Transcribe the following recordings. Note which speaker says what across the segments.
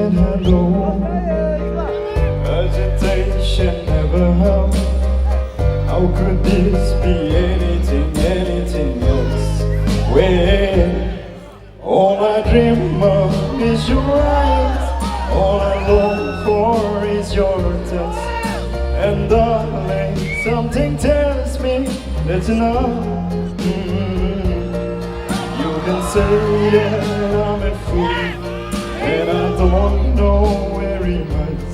Speaker 1: said hello. Agitation never helped. How could this be anything else? When all I dream of is your eyes, all I long for is your touch. And darling, something tells me that's enough. You can say that I'm a fool, and I don't know very much,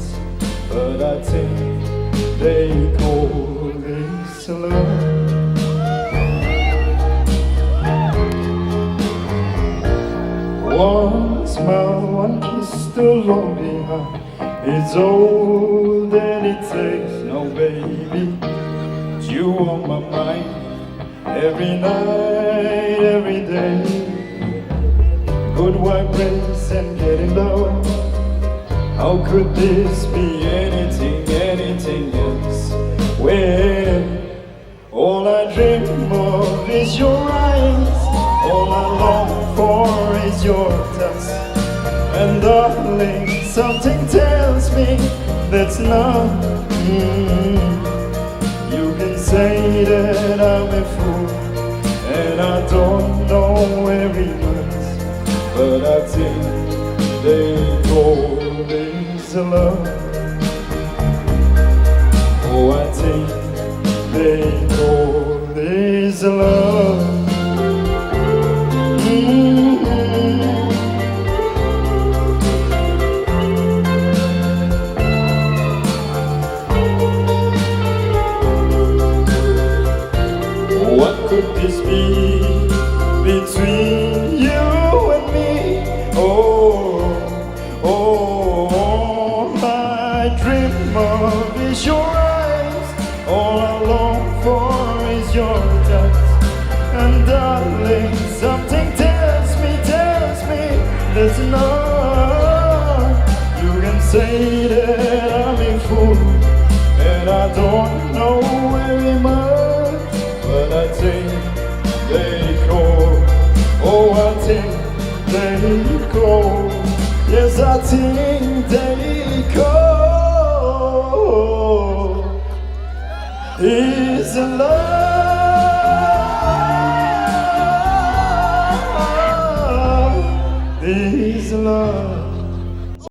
Speaker 1: but I think they call this love. One smile, one kiss to lonely heart, it's all that it takes. No baby, you on my mind, every night, every day. Good vibrations and getting low. How could this be anything else? When all I dream of is your eyes, all I long for is your touch. And darling, something tells me that's not. You can say that I'm a fool, and I don't know very much, but I think they call this love. Oh, I think they call this love. What could this be between you and me? Oh, I dream of is your eyes, all I long for is your touch. And darling, something tells me there's enough. You can say that I'm a fool, and I don't know very much, but I think they call, oh I think they call, yes I think they call, is love, is love.